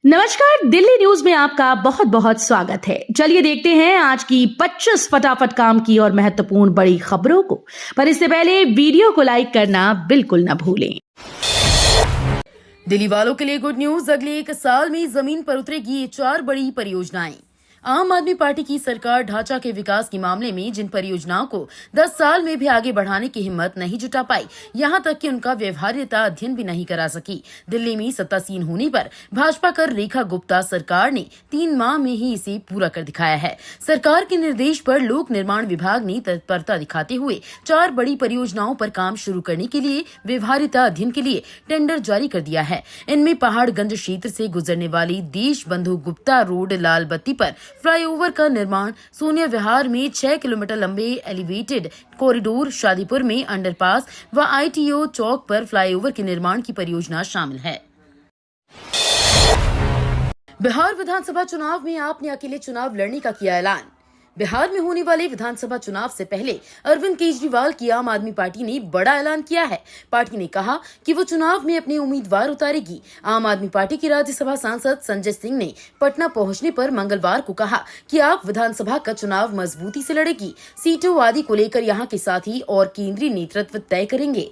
नमस्कार, दिल्ली न्यूज में आपका बहुत बहुत स्वागत है। चलिए देखते हैं आज की 25 फटाफट काम की और महत्वपूर्ण बड़ी खबरों को। पर इससे पहले वीडियो को लाइक करना बिल्कुल न भूलें। दिल्ली वालों के लिए गुड न्यूज, अगले 1 साल में जमीन पर उतरेगी 4 बड़ी परियोजनाएं। आम आदमी पार्टी की सरकार ढांचा के विकास के मामले में जिन परियोजनाओं को 10 साल में भी आगे बढ़ाने की हिम्मत नहीं जुटा पाई, यहां तक कि उनका व्यवहार्यता अध्ययन भी नहीं करा सकी। दिल्ली में सत्तासीन होने पर भाजपा कर रेखा गुप्ता सरकार ने 3 माह में ही इसे पूरा कर दिखाया है। सरकार के निर्देश पर लोक निर्माण विभाग ने तत्परता दिखाते हुए 4 बड़ी परियोजनाओं पर काम शुरू करने के लिए व्यवहार्यता अध्ययन के लिए टेंडर जारी कर दिया है। इनमें पहाड़गंज क्षेत्र से गुजरने वाली देश बंधु गुप्ता रोड लाल बत्ती पर फ्लाईओवर का निर्माण, सोनिया विहार में 6 किलोमीटर लंबे एलिवेटेड कॉरिडोर, शादीपुर में अंडरपास व ITO चौक पर फ्लाईओवर के निर्माण की परियोजना शामिल है। बिहार विधानसभा चुनाव में आपने अकेले चुनाव लड़ने का किया ऐलान। बिहार में होने वाले विधानसभा चुनाव से पहले अरविंद केजरीवाल की आम आदमी पार्टी ने बड़ा ऐलान किया है। पार्टी ने कहा कि वो चुनाव में अपने उम्मीदवार उतारेगी। आम आदमी पार्टी के राज्यसभा सांसद संजय सिंह ने पटना पहुंचने पर मंगलवार को कहा कि आप विधानसभा का चुनाव मजबूती से लड़ेगी। सीटों आदि को लेकर यहाँ के साथी और केंद्रीय नेतृत्व तय करेंगे।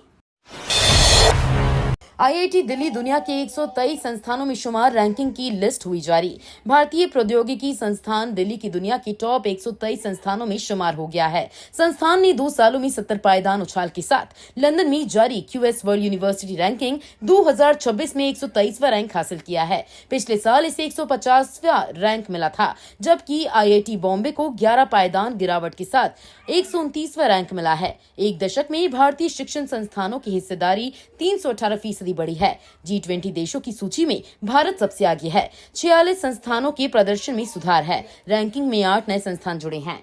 IIT दिल्ली दुनिया के 123 संस्थानों में शुमार, रैंकिंग की लिस्ट हुई जारी। भारतीय प्रौद्योगिकी संस्थान दिल्ली की दुनिया के टॉप 123 संस्थानों में शुमार हो गया है। संस्थान ने 2 सालों में 70 पायदान उछाल के साथ लंदन में जारी QS वर्ल्ड यूनिवर्सिटी रैंकिंग 2026 में 123वां रैंक हासिल किया है। पिछले साल इसे 150वां रैंक मिला था, जबकि IIT बॉम्बे को 11 पायदान गिरावट के साथ 129वां रैंक मिला है। एक दशक में भारतीय शिक्षण संस्थानों की हिस्सेदारी 318% बढ़ी है। G20 देशों की सूची में भारत सबसे आगे है। 46 संस्थानों के प्रदर्शन में सुधार है। रैंकिंग में 8 नए संस्थान जुड़े हैं।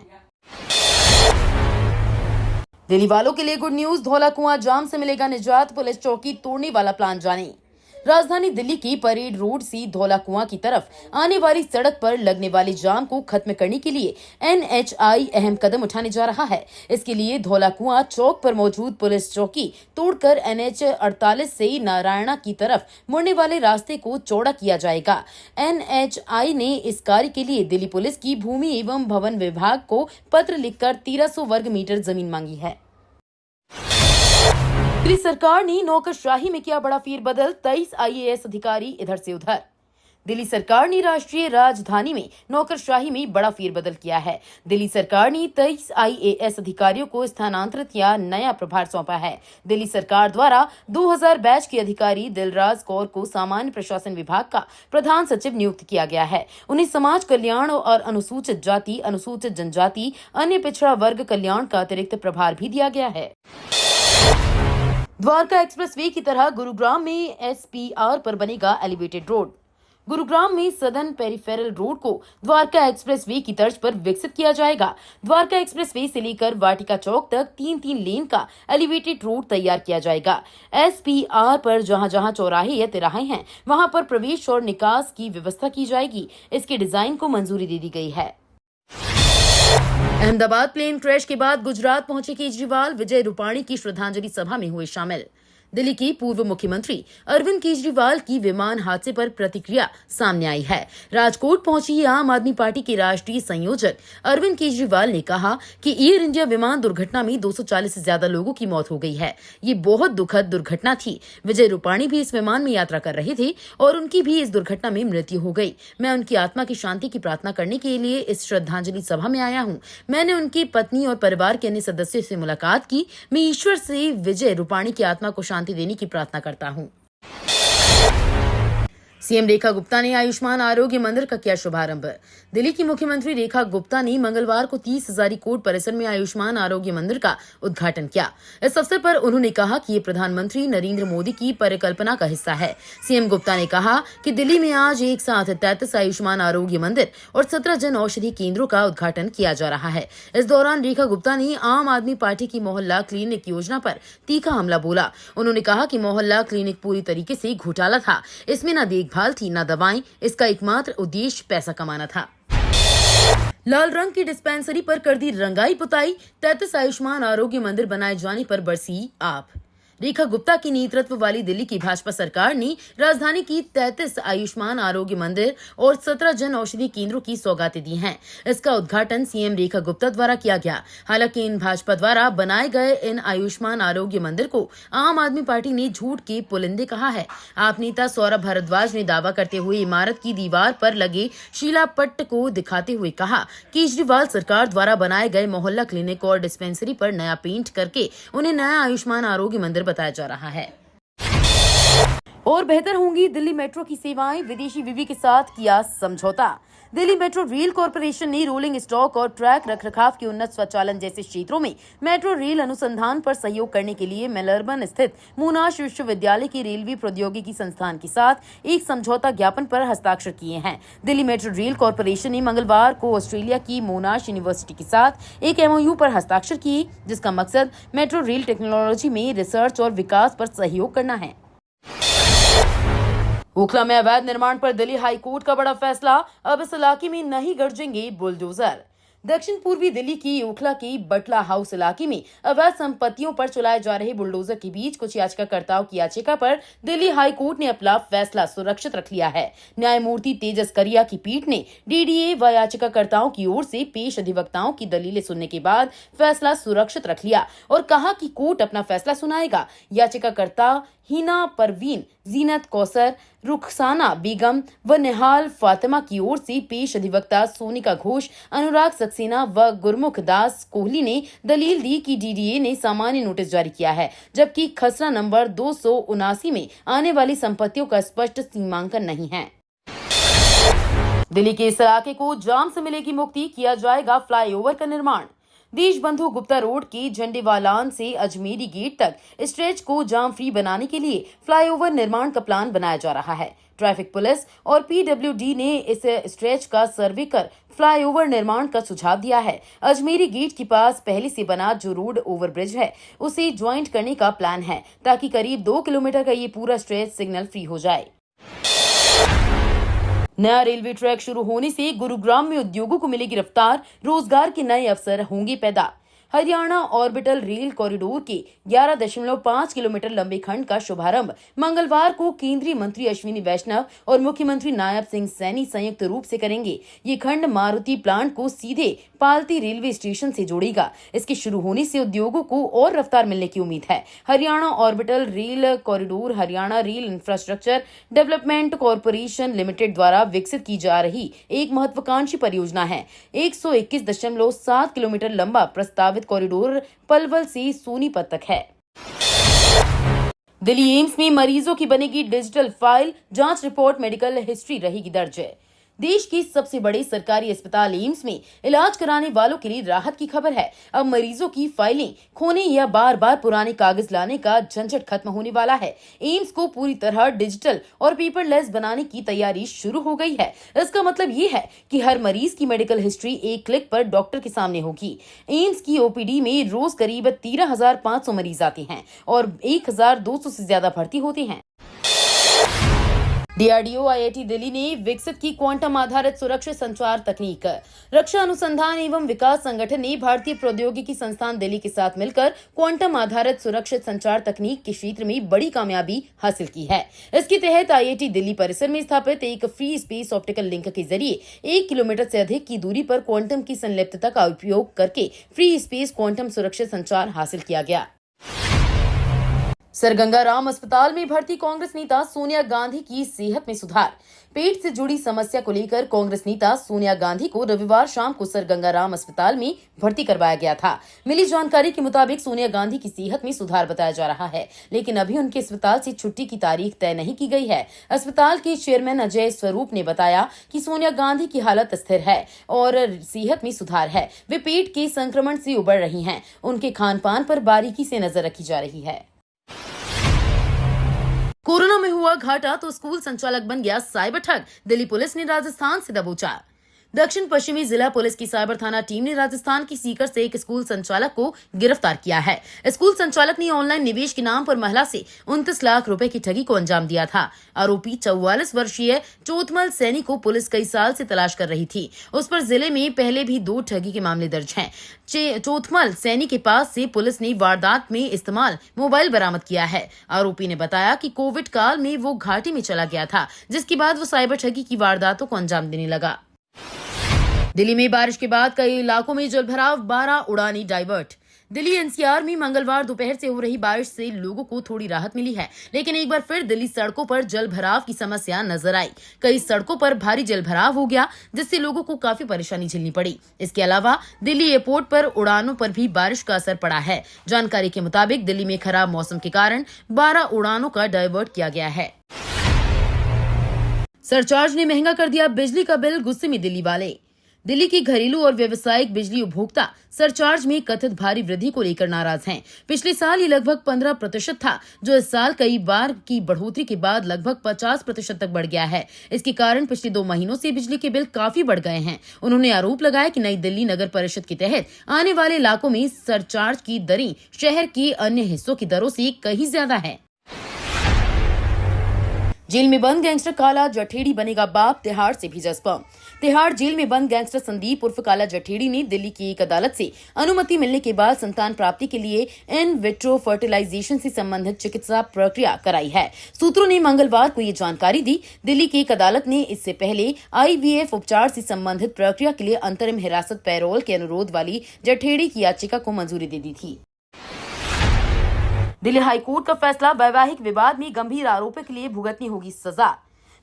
दिल्ली वालों के लिए गुड न्यूज, धौला कुआं जाम से मिलेगा निजात, पुलिस चौकी तोड़ने वाला प्लान जारी। राजधानी दिल्ली की परेड रोड से धौला कुआं की तरफ आने वाली सड़क पर लगने वाले जाम को खत्म करने के लिए NHI अहम कदम उठाने जा रहा है। इसके लिए धौला कुआं चौक पर मौजूद पुलिस चौकी तोड़कर NH 48 से नारायणा की तरफ मुड़ने वाले रास्ते को चौड़ा किया जाएगा। NHI ने इस कार्य के लिए दिल्ली पुलिस की भूमि एवं भवन विभाग को पत्र लिखकर 1300 वर्ग मीटर जमीन मांगी है। दिल्ली सरकार ने नौकरशाही में किया बड़ा फेरबदल, 23 IAS अधिकारी इधर से उधर। दिल्ली सरकार ने राष्ट्रीय राजधानी में नौकरशाही में बड़ा फेरबदल किया है। दिल्ली सरकार ने 23 IAS अधिकारियों को स्थानांतरित या नया प्रभार सौंपा है। दिल्ली सरकार द्वारा 2000 बैच के अधिकारी दिलराज कौर को सामान्य प्रशासन विभाग का प्रधान सचिव नियुक्त किया गया है। उन्हें समाज कल्याण और अनुसूचित जाति, अनुसूचित जनजाति, अन्य पिछड़ा वर्ग कल्याण का अतिरिक्त प्रभार भी दिया गया है। द्वारका एक्सप्रेसवे की तरह गुरुग्राम में SPR पर बनेगा एलिवेटेड रोड। गुरुग्राम में सदर्न पेरिफेरल रोड को द्वारका एक्सप्रेसवे की तर्ज पर विकसित किया जाएगा। द्वारका एक्सप्रेसवे से लेकर वाटिका चौक तक 3-3 लेन का एलिवेटेड रोड तैयार किया जाएगा। SPR पर जहां जहां चौराहे या तिराहे हैं, वहां पर प्रवेश और निकास की व्यवस्था की जाएगी। इसके डिजाइन को मंजूरी दे दी गई है। अहमदाबाद प्लेन क्रैश के बाद गुजरात पहुंचे केजरीवाल, विजय रूपाणी की श्रद्धांजलि सभा में हुए शामिल। दिल्ली की पूर्व मुख्यमंत्री अरविंद केजरीवाल की विमान हादसे पर प्रतिक्रिया सामने आई है। राजकोट पहुंची आम आदमी पार्टी के राष्ट्रीय संयोजक अरविंद केजरीवाल ने कहा कि एयर इंडिया विमान दुर्घटना में 240 से ज्यादा लोगों की मौत हो गई है। ये बहुत दुखद दुर्घटना थी। विजय रूपाणी भी इस विमान में यात्रा कर रहे थे और उनकी भी इस दुर्घटना में मृत्यु हो गई। मैं उनकी आत्मा की शांति की प्रार्थना करने के लिए इस श्रद्धांजलि सभा में आया हूँ। मैंने उनकी पत्नी और परिवार के अन्य सदस्यों से मुलाकात की। मैं ईश्वर से विजय रूपाणी की आत्मा को शांति देने की प्रार्थना करता हूं। सीएम रेखा गुप्ता ने आयुष्मान आरोग्य मंदिर का किया शुभारंभ। दिल्ली की मुख्यमंत्री रेखा गुप्ता ने मंगलवार को 30 हजारी कोट परिसर में आयुष्मान आरोग्य मंदिर का उद्घाटन किया। इस अवसर पर उन्होंने कहा कि ये प्रधानमंत्री नरेंद्र मोदी की परिकल्पना का हिस्सा है। सीएम गुप्ता ने कहा कि दिल्ली में आज एक साथ 33 आयुष्मान आरोग्य मंदिर और 17 जन औषधि केंद्रों का उद्घाटन किया जा रहा है। इस दौरान रेखा गुप्ता ने आम आदमी पार्टी की मोहल्ला क्लिनिक योजना पर तीखा हमला बोला। उन्होंने कहा कि मोहल्ला क्लिनिक पूरी तरीके से घोटाला था। इसमें न देखभाल थी, न दवाएं। इसका एकमात्र उद्देश्य पैसा कमाना था। लाल रंग की डिस्पेंसरी पर कर दी रंगाई पुताई, 33 आयुष्मान आरोग्य मंदिर बनाए जाने पर बरसी आप। रेखा गुप्ता के नेतृत्व वाली दिल्ली की भाजपा सरकार ने राजधानी की 33 आयुष्मान आरोग्य मंदिर और 17 जन औषधि केंद्रों की सौगातें दी हैं। इसका उद्घाटन सीएम रेखा गुप्ता द्वारा किया गया। हालांकि इन भाजपा द्वारा बनाए गए इन आयुष्मान आरोग्य मंदिर को आम आदमी पार्टी ने झूठ के पुलिंदे कहा है। आप नेता सौरभ भारद्वाज ने दावा करते हुए इमारत की दीवार पर लगे शिलापट्ट को दिखाते हुए कहा, केजरीवाल सरकार द्वारा बनाए गए मोहल्ला क्लिनिक और डिस्पेंसरी पर नया पेंट करके उन्हें नया आयुष्मान आरोग्य मंदिर बताया जा रहा है। और बेहतर होंगी दिल्ली मेट्रो की सेवाएं, विदेशी विवि के साथ किया समझौता। दिल्ली मेट्रो रेल कॉरपोरेशन ने रोलिंग स्टॉक और ट्रैक रखरखाव के उन्नत स्वचालन जैसे क्षेत्रों में मेट्रो रेल अनुसंधान पर सहयोग करने के लिए मेलबर्न स्थित मोनाश विश्वविद्यालय के रेलवे प्रौद्योगिकी संस्थान के साथ एक समझौता ज्ञापन पर हस्ताक्षर किए हैं। दिल्ली मेट्रो रेल कॉरपोरेशन ने मंगलवार को ऑस्ट्रेलिया की मोनाश यूनिवर्सिटी के साथ एक MOU पर हस्ताक्षर किए, जिसका मकसद मेट्रो रेल टेक्नोलॉजी में रिसर्च और विकास पर सहयोग करना है। ओखला में अवैध निर्माण पर दिल्ली हाई कोर्ट का बड़ा फैसला, अब इस इलाके में नहीं गरजेंगे बुलडोजर। दक्षिण पूर्वी दिल्ली की ओखला के बटला हाउस इलाके में अवैध संपत्तियों पर चलाए जा रहे बुलडोजर के बीच कुछ याचिकाकर्ताओं की याचिका पर दिल्ली हाई कोर्ट ने अपना फैसला सुरक्षित रख लिया है। न्यायमूर्ति तेजस करिया की पीठ ने DDA व याचिकाकर्ताओं की ओर से पेश अधिवक्ताओं की दलीलें सुनने के बाद फैसला सुरक्षित रख लिया और कहा कि कोर्ट अपना फैसला सुनाएगा। याचिकाकर्ता हिना परवीन, जीनत कौसर, रुखसाना बेगम व निहाल फातिमा की ओर से पेश अधिवक्ता सोनिका घोष, अनुराग सक्सेना व गुरमुख दास कोहली ने दलील दी कि DDA ने सामान्य नोटिस जारी किया है, जबकि खसरा नंबर 279 में आने वाली संपत्तियों का स्पष्ट सीमांकन नहीं है। दिल्ली के इस इलाके को जाम से मिलेगी मुक्ति, किया जाएगा फ्लाईओवर का निर्माण। देशबंधु गुप्ता रोड के झंडेवालान से अजमेरी गेट तक स्ट्रेच को जाम फ्री बनाने के लिए फ्लाईओवर निर्माण का प्लान बनाया जा रहा है। ट्रैफिक पुलिस और PWD ने इस स्ट्रेच का सर्वे कर फ्लाईओवर निर्माण का सुझाव दिया है। अजमेरी गेट के पास पहले से बना जो रोड ओवरब्रिज है उसे ज्वाइंट करने का प्लान है, ताकि करीब 2 किलोमीटर का ये पूरा स्ट्रेच सिग्नल फ्री हो जाए। नया रेलवे ट्रैक शुरू होने से गुरुग्राम में उद्योगों को मिलेगी रफ्तार, रोजगार के नए अवसर होंगे पैदा। हरियाणा ऑर्बिटल रेल कॉरिडोर के 11.5 किलोमीटर लंबे खंड का शुभारंभ मंगलवार को केंद्रीय मंत्री अश्विनी वैष्णव और मुख्यमंत्री नायब सिंह सैनी संयुक्त रूप से करेंगे। ये खंड मारुति प्लांट को सीधे पालती रेलवे स्टेशन से जोड़ेगा। इसके शुरू होने से उद्योगों को और रफ्तार मिलने की उम्मीद है। Haryana orbital rail corridor Haryana rail infrastructure development corporation limited द्वारा विकसित की जा रही एक महत्वाकांक्षी परियोजना है। 121.7 किलोमीटर लंबा प्रस्तावित कॉरिडोर पलवल से सोनीपत तक है। दिल्ली एम्स में मरीजों की बनेगी डिजिटल फाइल, जांच रिपोर्ट, मेडिकल हिस्ट्री रहेगी दर्ज। देश के सबसे बड़े सरकारी अस्पताल एम्स में इलाज कराने वालों के लिए राहत की खबर है। अब मरीजों की फाइलें खोने या बार बार पुराने कागज लाने का झंझट खत्म होने वाला है। एम्स को पूरी तरह डिजिटल और पेपरलेस बनाने की तैयारी शुरू हो गई है। इसका मतलब ये है कि हर मरीज की मेडिकल हिस्ट्री एक क्लिक पर डॉक्टर के सामने होगी। एम्स की OPD में रोज करीब 13,500 मरीज आते हैं और 1,200 से ज्यादा भर्ती होते हैं। DRDO IIT दिल्ली ने विकसित की क्वांटम आधारित सुरक्षित संचार तकनीक। रक्षा अनुसंधान एवं विकास संगठन ने भारतीय प्रौद्योगिकी संस्थान दिल्ली के साथ मिलकर क्वांटम आधारित सुरक्षित संचार तकनीक के क्षेत्र में बड़ी कामयाबी हासिल की है। इसके तहत IIT दिल्ली परिसर में स्थापित एक फ्री स्पेस ऑप्टिकल लिंक के जरिए 1 किलोमीटर से अधिक की दूरी पर क्वांटम की संलिप्तता का उपयोग करके फ्री स्पेस क्वांटम सुरक्षित संचार हासिल किया गया। सर गंगाराम अस्पताल में भर्ती कांग्रेस नेता सोनिया गांधी की सेहत में सुधार। पेट से जुड़ी समस्या को लेकर कांग्रेस नेता सोनिया गांधी को रविवार शाम को सर गंगाराम अस्पताल में भर्ती करवाया गया था। मिली जानकारी के मुताबिक सोनिया गांधी की सेहत में सुधार बताया जा रहा है, लेकिन अभी उनके अस्पताल से छुट्टी की तारीख तय नहीं की गई है। अस्पताल के चेयरमैन अजय स्वरूप ने बताया कि सोनिया गांधी की हालत स्थिर है और सेहत में सुधार है। वे पेट के संक्रमण से उबर रही हैं। उनके खान पान पर बारीकी से नजर रखी जा रही है। कोरोना में हुआ घाटा तो स्कूल संचालक बन गया साइबर ठग। दिल्ली पुलिस ने राजस्थान से दबोचा। दक्षिण पश्चिमी जिला पुलिस की साइबर थाना टीम ने राजस्थान की सीकर से एक स्कूल संचालक को गिरफ्तार किया है। स्कूल संचालक ने ऑनलाइन निवेश के नाम पर महिला से 29 लाख रुपए की ठगी को अंजाम दिया था। आरोपी 44 वर्षीय चोथमल सैनी को पुलिस कई साल से तलाश कर रही थी। उस पर जिले में पहले भी 2 ठगी के मामले दर्ज हैं। चोथमल सैनी के पास से पुलिस ने वारदात में इस्तेमाल मोबाइल बरामद किया है। आरोपी ने बताया कि कोविड काल में वो घाटी में चला गया था, जिसके बाद वो साइबर ठगी की वारदातों को अंजाम देने लगा। दिल्ली में बारिश के बाद कई इलाकों में जलभराव, 12 उड़ानें डाइवर्ट। दिल्ली एनसीआर में मंगलवार दोपहर से हो रही बारिश से लोगों को थोड़ी राहत मिली है, लेकिन एक बार फिर दिल्ली सड़कों पर जलभराव की समस्या नजर आई। कई सड़कों पर भारी जलभराव हो गया, जिससे लोगों को काफी परेशानी झेलनी पड़ी। इसके अलावा दिल्ली एयरपोर्ट पर उड़ानों पर भी बारिश का असर पड़ा है। जानकारी के मुताबिक दिल्ली में खराब मौसम के कारण 12 उड़ानों का डाइवर्ट किया गया है। सरचार्ज ने महंगा कर दिया बिजली का बिल, गुस्से में दिल्ली वाले। दिल्ली की घरेलू और व्यावसायिक बिजली उपभोक्ता सरचार्ज में कथित भारी वृद्धि को लेकर नाराज हैं। पिछले साल ये लगभग 15% था, जो इस साल कई बार की बढ़ोतरी के बाद लगभग 50% तक बढ़ गया है। इसके कारण पिछले 2 महीनों से बिजली के बिल काफी बढ़ गए हैं। उन्होंने आरोप लगाया कि नई दिल्ली नगर परिषद के तहत आने वाले इलाकों में सरचार्ज की दरें शहर के अन्य हिस्सों की दरों से कहीं ज्यादा है। जेल में बंद गैंगस्टर काला जठेड़ी बनेगा बाप, तिहाड़ से भेजा स्पर्म। तिहाड़ जेल में बंद गैंगस्टर संदीप उर्फ काला जठेड़ी ने दिल्ली की एक अदालत से अनुमति मिलने के बाद संतान प्राप्ति के लिए इन विट्रो फर्टिलाइजेशन से संबंधित चिकित्सा प्रक्रिया कराई है। सूत्रों ने मंगलवार को ये जानकारी दी। दिल्ली की एक अदालत ने इससे पहले IVF उपचार से संबंधित प्रक्रिया के लिए अंतरिम हिरासत पैरोल के अनुरोध वाली जठेड़ी की याचिका को मंजूरी दे दी थी। दिल्ली हाईकोर्ट का फैसला, वैवाहिक विवाद में गंभीर आरोपों के लिए भुगतनी होगी सजा।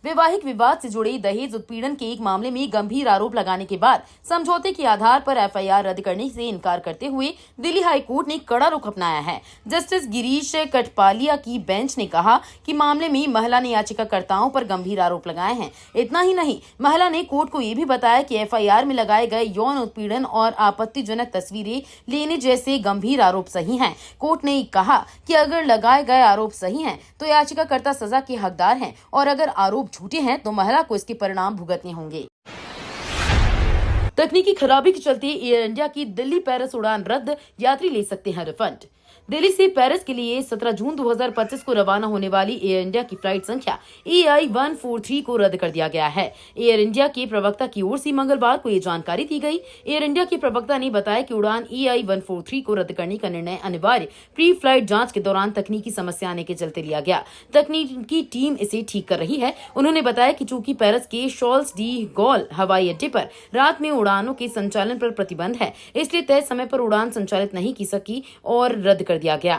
वैवाहिक विवाद से जुड़े दहेज उत्पीड़न के एक मामले में गंभीर आरोप लगाने के बाद समझौते के आधार पर FIR रद्द करने से इनकार करते हुए दिल्ली हाईकोर्ट ने कड़ा रुख अपनाया है। जस्टिस गिरीश कटपालिया की बेंच ने कहा कि मामले में महिला ने याचिकाकर्ताओं पर गंभीर आरोप लगाए हैं। इतना ही नहीं, महिला ने कोर्ट को ये भी बताया कि FIR में लगाए गए यौन उत्पीड़न और आपत्तिजनक तस्वीरें लेने जैसे गंभीर आरोप सही हैं। कोर्ट ने कहा कि अगर लगाए गए आरोप सही हैं, तो याचिकाकर्ता सजा के हकदार हैं, और अगर आरोप झूठे हैं तो महिला को इसके परिणाम भुगतने होंगे। तकनीकी खराबी के चलते एयर इंडिया की दिल्ली पेरिस उड़ान रद्द, यात्री ले सकते हैं रिफंड। दिल्ली से पेरिस के लिए 17 जून 2025 को रवाना होने वाली एयर इंडिया की फ्लाइट संख्या EI-143 को रद्द कर दिया गया है। एयर इंडिया के प्रवक्ता की ओर से मंगलवार को ये जानकारी दी गई। एयर इंडिया के प्रवक्ता ने बताया कि उड़ान EI-143 को रद्द करने का निर्णय अनिवार्य प्री फ्लाइट जांच के दौरान तकनीकी समस्या आने के चलते लिया गया। तकनीकी टीम इसे ठीक कर रही है। उन्होंने बताया कि चूंकि पेरिस के शॉल्स डी गॉल हवाई अड्डे पर रात में उड़ानों के संचालन पर प्रतिबंध है, इसलिए तय समय पर उड़ान संचालित नहीं की सकी और रद्द कर दिया गया।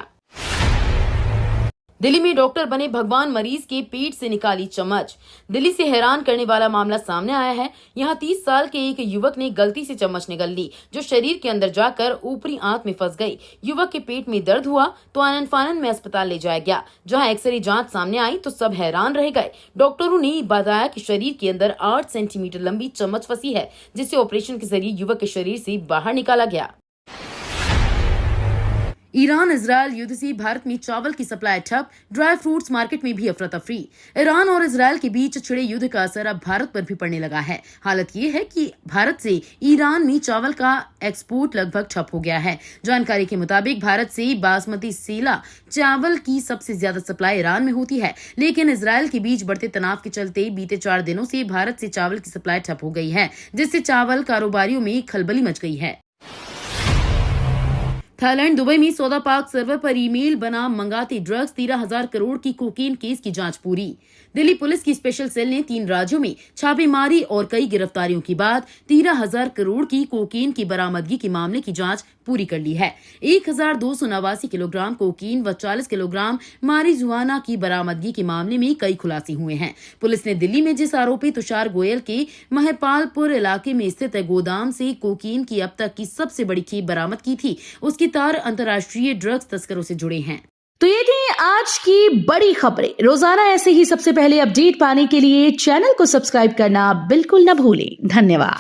दिल्ली में डॉक्टर बने भगवान, मरीज के पेट से निकाली चम्मच। दिल्ली से हैरान करने वाला मामला सामने आया है। यहाँ 30 साल के एक युवक ने गलती से चम्मच निगल ली, जो शरीर के अंदर जाकर ऊपरी आंत में फंस गई। युवक के पेट में दर्द हुआ तो आनन फानन में अस्पताल ले जाया गया। जहाँ एक्सरे जांच सामने आई तो सब हैरान रह गए। डॉक्टरों ने बताया कि शरीर के अंदर 8 सेंटीमीटर लंबी चम्मच फंसी है, जिसे ऑपरेशन के जरिए युवक के शरीर से बाहर निकाला गया। ईरान इजरायल युद्ध से भारत में चावल की सप्लाई ठप, ड्राई फ्रूट्स मार्केट में भी अफरा तफरी। ईरान और इजरायल के बीच छिड़े युद्ध का असर अब भारत पर भी पड़ने लगा है। हालत ये है कि भारत से ईरान में चावल का एक्सपोर्ट लगभग ठप हो गया है। जानकारी के मुताबिक भारत से बासमती सेला चावल की सबसे ज्यादा सप्लाई ईरान में होती है, लेकिन इजरायल के बीच बढ़ते तनाव के चलते बीते 4 दिनों से भारत से चावल की सप्लाई ठप हो गई है, जिससे चावल कारोबारियों में खलबली मच गई है। थाईलैंड, दुबई में सौदा पाक सर्वर पर ईमेल बना मंगाते ड्रग्स, 13,000 करोड़ की कोकीन केस की जांच पूरी। दिल्ली पुलिस की स्पेशल सेल ने 3 राज्यों में छापेमारी और कई गिरफ्तारियों के बाद 13,000 करोड़ की कोकीन की बरामदगी के मामले की जांच पूरी कर ली है। 1,289 किलोग्राम कोकीन व 40 किलोग्राम मारिजुआना की बरामदगी के मामले में कई खुलासे हुए हैं। पुलिस ने दिल्ली में जिस आरोपी तुषार गोयल के महपालपुर इलाके में स्थित गोदाम से कोकीन की अब तक की सबसे बड़ी खेप बरामद की थी, उसके तार अंतर्राष्ट्रीय ड्रग्स तस्करों से जुड़े हैं। तो ये थी आज की बड़ी खबरें। रोजाना ऐसे ही सबसे पहले अपडेट पाने के लिए चैनल को सब्सक्राइब करना बिल्कुल न भूलें। धन्यवाद।